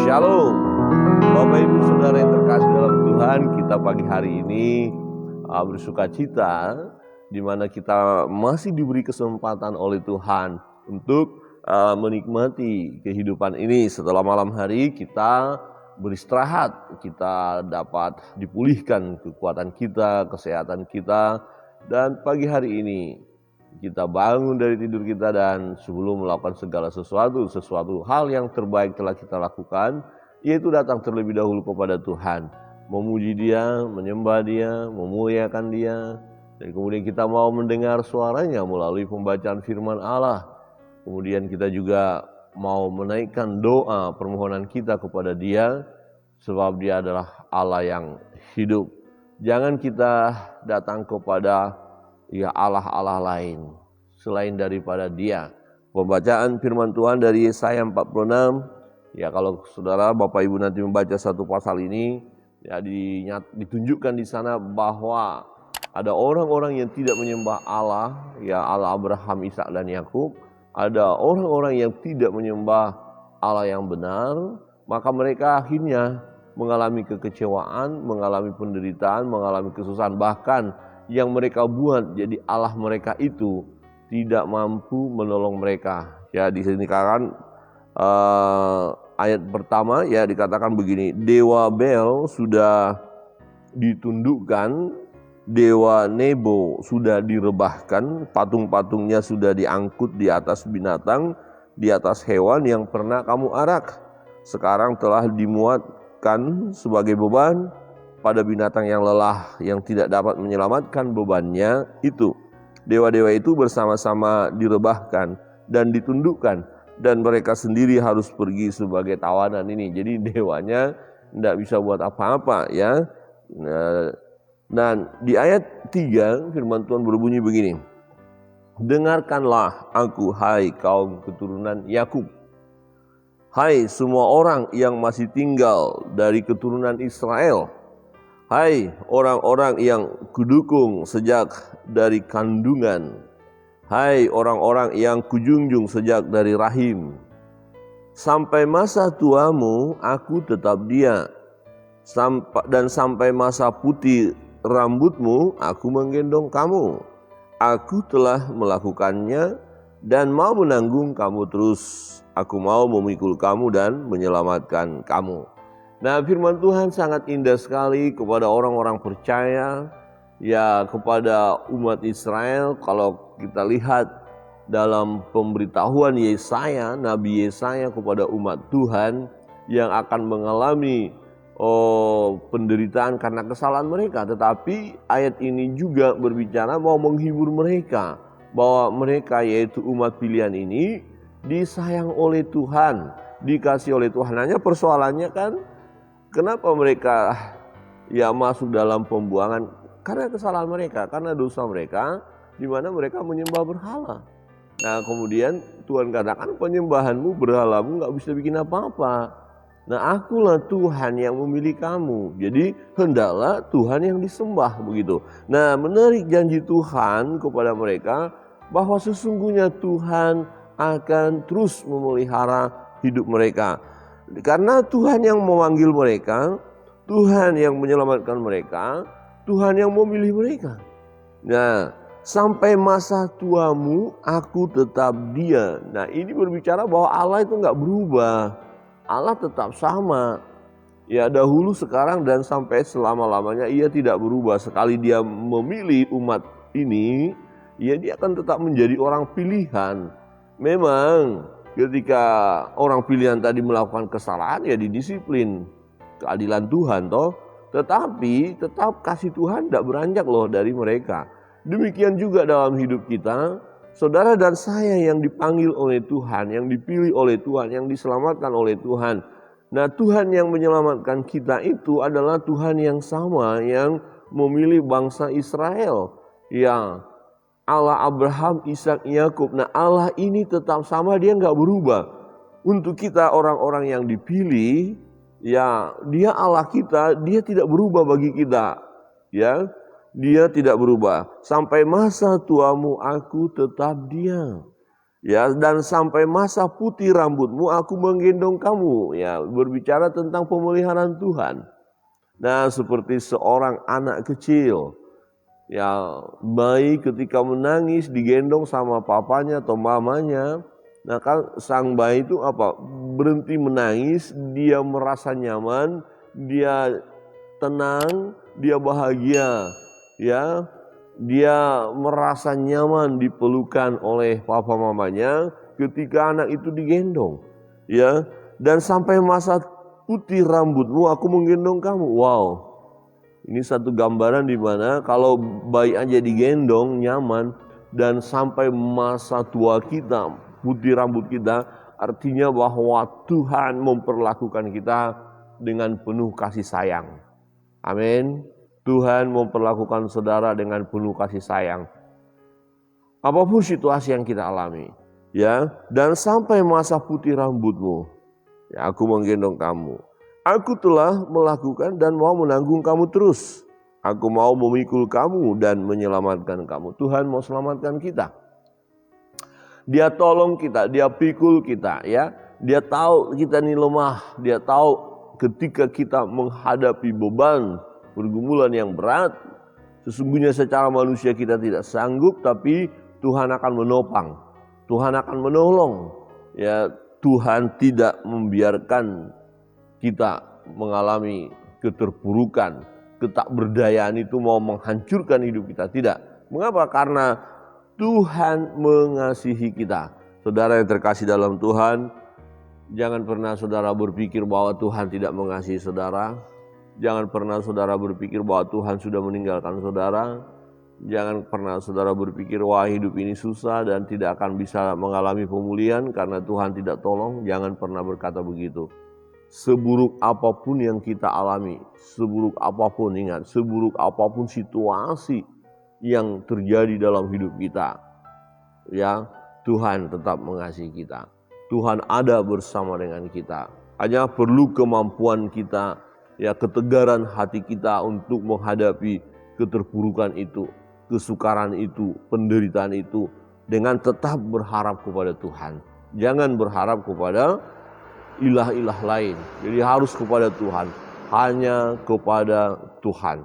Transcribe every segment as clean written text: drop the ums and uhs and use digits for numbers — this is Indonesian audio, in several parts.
Shalom, Bapak Ibu Saudara yang terkasih dalam Tuhan, kita pagi hari ini bersuka cita di mana kita masih diberi kesempatan oleh Tuhan untuk menikmati kehidupan ini. Setelah malam hari kita beristirahat, kita dapat dipulihkan kekuatan kita, kesehatan kita, dan pagi hari ini kita bangun dari tidur kita dan sebelum melakukan segala sesuatu hal yang terbaik telah kita lakukan, yaitu datang terlebih dahulu kepada Tuhan, memuji Dia, menyembah Dia, memuliakan Dia, dan kemudian kita mau mendengar suaranya melalui pembacaan firman Allah. Kemudian kita juga mau menaikkan doa permohonan kita kepada Dia, sebab Dia adalah Allah yang hidup. Jangan kita datang kepada Allah lain selain daripada Dia. Pembacaan firman Tuhan dari Yesaya 46. Ya, kalau saudara Bapak Ibu nanti membaca satu pasal ini, ya ditunjukkan di sana bahwa ada orang-orang yang tidak menyembah Allah, ya Allah Abraham, Ishak dan Yakub. Ada orang-orang yang tidak menyembah Allah yang benar, maka mereka akhirnya mengalami kekecewaan, mengalami penderitaan, mengalami kesusahan, bahkan yang mereka buat jadi Allah mereka itu tidak mampu menolong mereka. Ya, di sini kan ayat pertama ya dikatakan begini, Dewa Bel sudah ditundukkan, Dewa Nebo sudah direbahkan, patung-patungnya sudah diangkut di atas binatang, di atas hewan yang pernah kamu arak. Sekarang telah dimuatkan sebagai beban pada binatang yang lelah, yang tidak dapat menyelamatkan bebannya itu. Dewa-dewa itu bersama-sama direbahkan dan ditundukkan, dan mereka sendiri harus pergi sebagai tawanan ini. Jadi dewanya tidak bisa buat apa-apa ya. Dan di ayat 3 firman Tuhan berbunyi begini, dengarkanlah aku, hai kaum keturunan Yakub, hai semua orang yang masih tinggal dari keturunan Israel, hai orang-orang yang kudukung sejak dari kandungan, hai orang-orang yang kujunjung sejak dari rahim. Sampai masa tuamu aku tetap Dia, dan sampai masa putih rambutmu aku menggendong kamu. Aku telah melakukannya dan mau menanggung kamu terus. Aku mau memikul kamu dan menyelamatkan kamu. Nah, firman Tuhan sangat indah sekali kepada orang-orang percaya, ya kepada umat Israel. Kalau kita lihat dalam pemberitahuan Yesaya, Nabi Yesaya kepada umat Tuhan yang akan mengalami penderitaan karena kesalahan mereka. Tetapi ayat ini juga berbicara mau menghibur mereka, bahwa mereka yaitu umat pilihan ini disayang oleh Tuhan, dikasih oleh Tuhan. Hanya persoalannya kan, kenapa mereka ya masuk dalam pembuangan? Karena kesalahan mereka, karena dosa mereka, di mana mereka menyembah berhala. Nah, kemudian Tuhan katakan, penyembahanmu berhalamu gak bisa bikin apa-apa. Nah, akulah Tuhan yang memilih kamu. Jadi hendaklah Tuhan yang disembah, begitu. Nah, menarik janji Tuhan kepada mereka bahwa sesungguhnya Tuhan akan terus memelihara hidup mereka. Karena Tuhan yang memanggil mereka, Tuhan yang menyelamatkan mereka, Tuhan yang memilih mereka. Nah, sampai masa tuamu aku tetap Dia. Nah, ini berbicara bahwa Allah itu gak berubah. Allah tetap sama. Ya, dahulu, sekarang, dan sampai selama-lamanya Ia tidak berubah. Sekali Dia memilih umat ini, ya Dia akan tetap menjadi orang pilihan. Memang ketika orang pilihan tadi melakukan kesalahan, ya didisiplin, keadilan Tuhan toh. Tetapi tetap kasih Tuhan tidak beranjak loh dari mereka. Demikian juga dalam hidup kita, saudara dan saya yang dipanggil oleh Tuhan, yang dipilih oleh Tuhan, yang diselamatkan oleh Tuhan. Nah, Tuhan yang menyelamatkan kita itu adalah Tuhan yang sama yang memilih bangsa Israel. Ya, Allah Abraham, Ishak, Yakub. Nah, Allah ini tetap sama, Dia nggak berubah. Untuk kita orang-orang yang dipilih, ya Dia Allah kita, Dia tidak berubah bagi kita. Ya, Dia tidak berubah. Sampai masa tuamu aku tetap Dia. Ya, dan sampai masa putih rambutmu aku menggendong kamu. Ya, berbicara tentang pemeliharaan Tuhan. Nah, seperti seorang anak kecil, ya, bayi ketika menangis digendong sama papanya atau mamanya. Nah, kan sang bayi itu apa? Berhenti menangis, dia merasa nyaman, dia tenang, dia bahagia, ya. Dia merasa nyaman dipelukan oleh papa mamanya ketika anak itu digendong, ya. Dan sampai masa putih rambutmu aku menggendong kamu. Wow. Ini satu gambaran di mana kalau bayi aja digendong nyaman, dan sampai masa tua kita putih rambut kita, artinya bahwa Tuhan memperlakukan kita dengan penuh kasih sayang. Amin. Tuhan memperlakukan saudara dengan penuh kasih sayang. Apapun situasi yang kita alami, ya. Dan sampai masa putih rambutmu, ya, aku menggendong kamu. Aku telah melakukan dan mau menanggung kamu terus. Aku mau memikul kamu dan menyelamatkan kamu. Tuhan mau selamatkan kita. Dia tolong kita, dia pikul kita, ya. Dia tahu kita ini lemah, dia tahu ketika kita menghadapi beban pergumulan yang berat, sesungguhnya secara manusia kita tidak sanggup, tapi Tuhan akan menopang, Tuhan akan menolong. Ya, Tuhan tidak membiarkan kita mengalami keterpurukan, ketakberdayaan itu mau menghancurkan hidup kita, tidak. Mengapa? Karena Tuhan mengasihi kita. Saudara yang terkasih dalam Tuhan, jangan pernah saudara berpikir bahwa Tuhan tidak mengasihi saudara. Jangan pernah saudara berpikir bahwa Tuhan sudah meninggalkan saudara. Jangan pernah saudara berpikir wah hidup ini susah dan tidak akan bisa mengalami pemulihan karena Tuhan tidak tolong. Jangan pernah berkata begitu. Seburuk apapun yang kita alami, seburuk apapun, ingat, seburuk apapun situasi yang terjadi dalam hidup kita, ya, Tuhan tetap mengasihi kita. Tuhan ada bersama dengan kita. Hanya perlu kemampuan kita, ya, ketegaran hati kita untuk menghadapi keterpurukan itu, kesukaran itu, penderitaan itu, dengan tetap berharap kepada Tuhan. Jangan berharap kepada ilah-ilah lain. Jadi harus kepada Tuhan, hanya kepada Tuhan.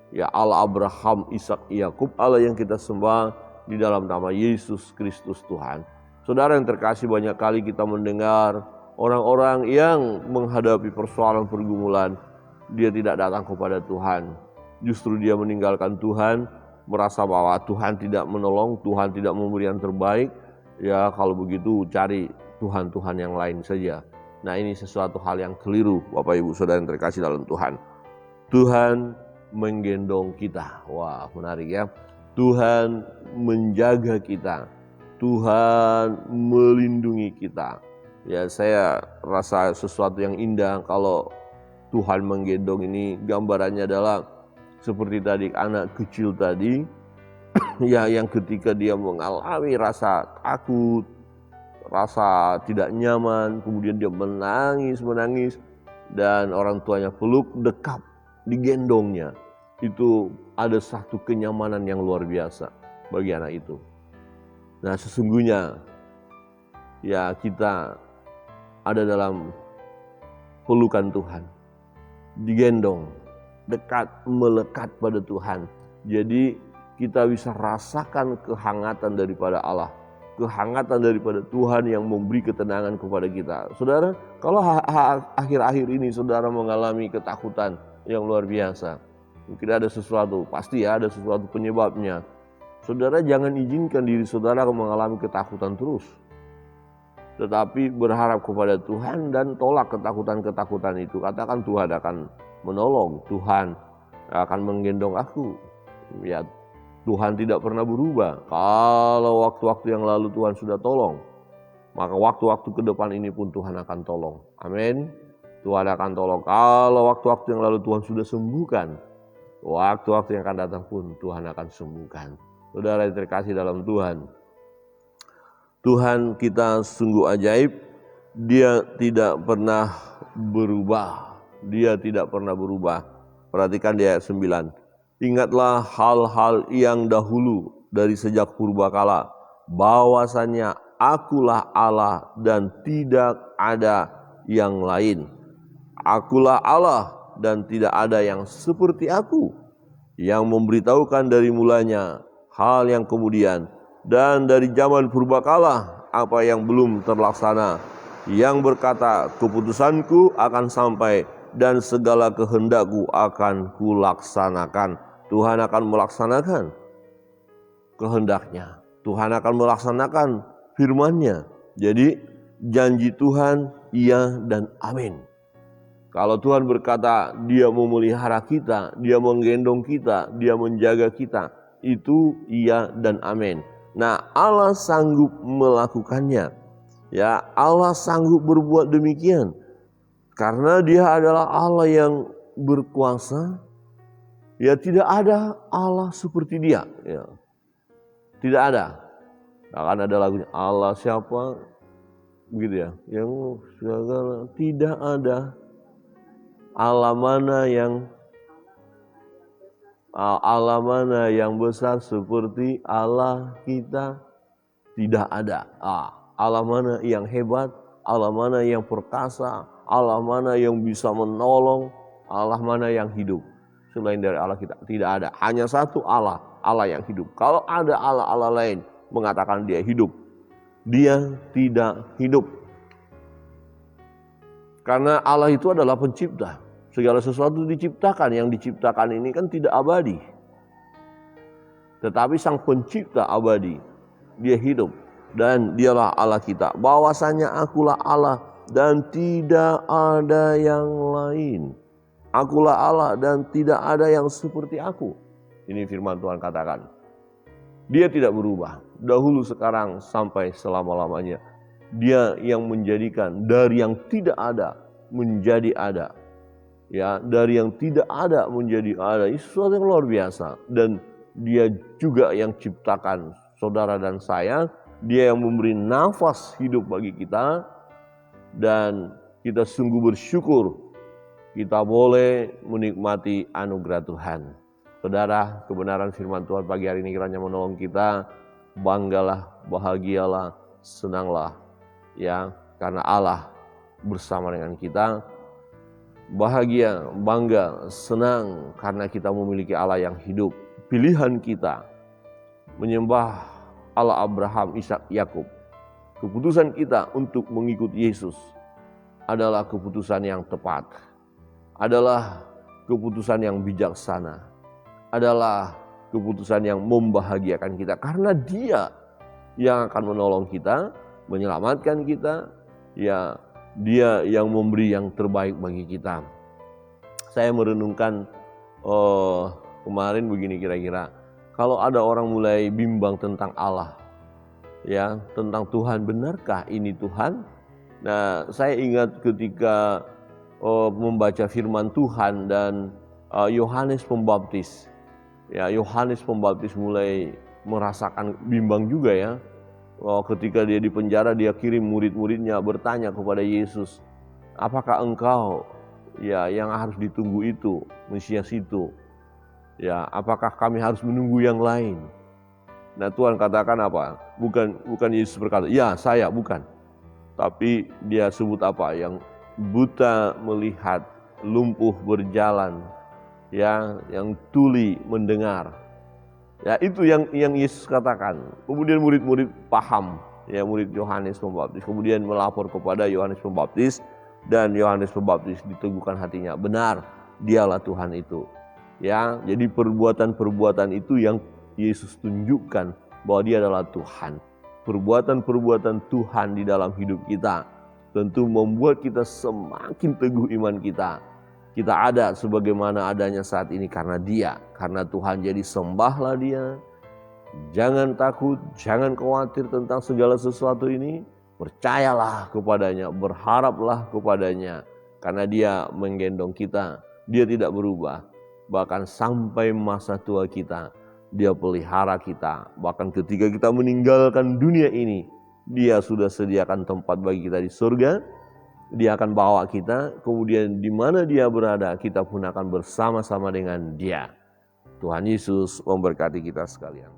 Ya, Allah Abraham, Ishak, Yakub, Allah yang kita sembah di dalam nama Yesus Kristus Tuhan. Saudara yang terkasih, banyak kali kita mendengar orang-orang yang menghadapi persoalan pergumulan, dia tidak datang kepada Tuhan. Justru dia meninggalkan Tuhan, merasa bahwa Tuhan tidak menolong, Tuhan tidak memberi yang terbaik. Ya, kalau begitu cari Tuhan-Tuhan yang lain saja. Nah, ini sesuatu hal yang keliru, Bapak Ibu Saudara yang terkasih dalam Tuhan. Tuhan menggendong kita. Wah, menarik ya. Tuhan menjaga kita. Tuhan melindungi kita. Ya, saya rasa sesuatu yang indah kalau Tuhan menggendong ini. Gambarannya adalah seperti tadi anak kecil tadi, ya, yang ketika dia mengalami rasa takut, rasa tidak nyaman, kemudian dia menangis, dan orang tuanya peluk, dekat, digendongnya. Itu ada satu kenyamanan yang luar biasa bagi anak itu. Nah, sesungguhnya ya kita ada dalam pelukan Tuhan, digendong, dekat, melekat pada Tuhan. Jadi kita bisa rasakan kehangatan daripada Allah, kehangatan daripada Tuhan yang memberi ketenangan kepada kita. Saudara, kalau akhir-akhir ini saudara mengalami ketakutan yang luar biasa, mungkin ada sesuatu, pasti ya ada sesuatu penyebabnya. Saudara jangan izinkan diri saudara mengalami ketakutan terus, tetapi berharap kepada Tuhan dan tolak ketakutan-ketakutan itu. Katakan Tuhan akan menolong, Tuhan akan menggendong aku. Ya, Tuhan tidak pernah berubah. Kalau waktu-waktu yang lalu Tuhan sudah tolong, maka waktu-waktu ke depan ini pun Tuhan akan tolong. Amin. Tuhan akan tolong. Kalau waktu-waktu yang lalu Tuhan sudah sembuhkan, waktu-waktu yang akan datang pun Tuhan akan sembuhkan. Saudara yang terkasih dalam Tuhan, Tuhan kita sungguh ajaib. Dia tidak pernah berubah. Dia tidak pernah berubah. Perhatikan di ayat 9. Ingatlah hal-hal yang dahulu dari sejak purbakala, bahwasanya akulah Allah dan tidak ada yang lain. Akulah Allah dan tidak ada yang seperti aku, yang memberitahukan dari mulanya hal yang kemudian dan dari zaman purbakala apa yang belum terlaksana, yang berkata keputusanku akan sampai dan segala kehendakku akan kulaksanakan. Tuhan akan melaksanakan kehendaknya. Tuhan akan melaksanakan firman-Nya. Jadi janji Tuhan iya dan amin. Kalau Tuhan berkata dia memelihara kita, dia menggendong kita, dia menjaga kita, itu iya dan amin. Nah, Allah sanggup melakukannya. Ya, Allah sanggup berbuat demikian. Karena dia adalah Allah yang berkuasa. Ya, tidak ada Allah seperti dia. Ya. Tidak ada. Akan ada lagunya, Allah siapa? Begitu ya. Yang segala tidak ada. Allah mana yang besar seperti Allah kita? Tidak ada. Allah mana yang hebat? Allah mana yang perkasa? Allah mana yang bisa menolong? Allah mana yang hidup? Selain dari Allah kita tidak ada. Hanya satu Allah, Allah yang hidup. Kalau ada Allah-Allah lain mengatakan dia hidup, dia tidak hidup. Karena Allah itu adalah pencipta. Segala sesuatu diciptakan, yang diciptakan ini kan tidak abadi. Tetapi sang pencipta abadi, dia hidup dan dialah Allah kita. Bahwasanya akulah Allah dan tidak ada yang lain. Akulah Allah dan tidak ada yang seperti aku. Ini firman Tuhan katakan. Dia tidak berubah. Dahulu, sekarang, sampai selama-lamanya. Dia yang menjadikan dari yang tidak ada menjadi ada. Ya, dari yang tidak ada menjadi ada. Ini sesuatu yang luar biasa. Dan dia juga yang ciptakan saudara dan saya. Dia yang memberi nafas hidup bagi kita. Dan kita sungguh bersyukur kita boleh menikmati anugerah Tuhan. Saudara, kebenaran firman Tuhan pagi hari ini kiranya menolong kita. Banggalah, bahagialah, senanglah. Ya, karena Allah bersama dengan kita. Bahagia, bangga, senang karena kita memiliki Allah yang hidup. Pilihan kita menyembah Allah Abraham, Ishak, Yakub. Keputusan kita untuk mengikuti Yesus adalah keputusan yang tepat. Adalah keputusan yang bijaksana. Adalah keputusan yang membahagiakan kita. Karena dia yang akan menolong kita, menyelamatkan kita. Ya, dia yang memberi yang terbaik bagi kita. Saya merenungkan kemarin begini kira-kira. Kalau ada orang mulai bimbang tentang Allah, ya, tentang Tuhan, benarkah ini Tuhan? Nah, saya ingat ketika membaca firman Tuhan dan Yohanes Pembaptis. Ya, Yohanes Pembaptis mulai merasakan bimbang juga ya. Ketika dia di penjara, dia kirim murid-muridnya bertanya kepada Yesus, apakah engkau ya yang harus ditunggu itu, Mesias itu? Ya, apakah kami harus menunggu yang lain? Nah, Tuhan katakan apa? Bukan Yesus berkata, ya saya bukan. Tapi dia sebut apa? Yang buta melihat, lumpuh berjalan, ya, yang tuli mendengar. Ya, itu yang Yesus katakan. Kemudian murid-murid paham, ya, murid Yohanes Pembaptis. Kemudian melapor kepada Yohanes Pembaptis dan Yohanes Pembaptis diteguhkan hatinya. Benar, dialah Tuhan itu. Ya, jadi perbuatan-perbuatan itu yang Yesus tunjukkan bahwa dia adalah Tuhan. Perbuatan-perbuatan Tuhan di dalam hidup kita tentu membuat kita semakin teguh iman kita. Kita ada sebagaimana adanya saat ini karena dia, karena Tuhan. Jadi sembahlah dia. Jangan takut, jangan khawatir tentang segala sesuatu ini. Percayalah kepadanya, berharaplah kepadanya. Karena dia menggendong kita, dia tidak berubah. Bahkan sampai masa tua kita, dia pelihara kita. Bahkan ketika kita meninggalkan dunia ini, dia sudah sediakan tempat bagi kita di surga. Dia akan bawa kita, kemudian di mana dia berada, kita pun akan bersama-sama dengan dia. Tuhan Yesus memberkati kita sekalian.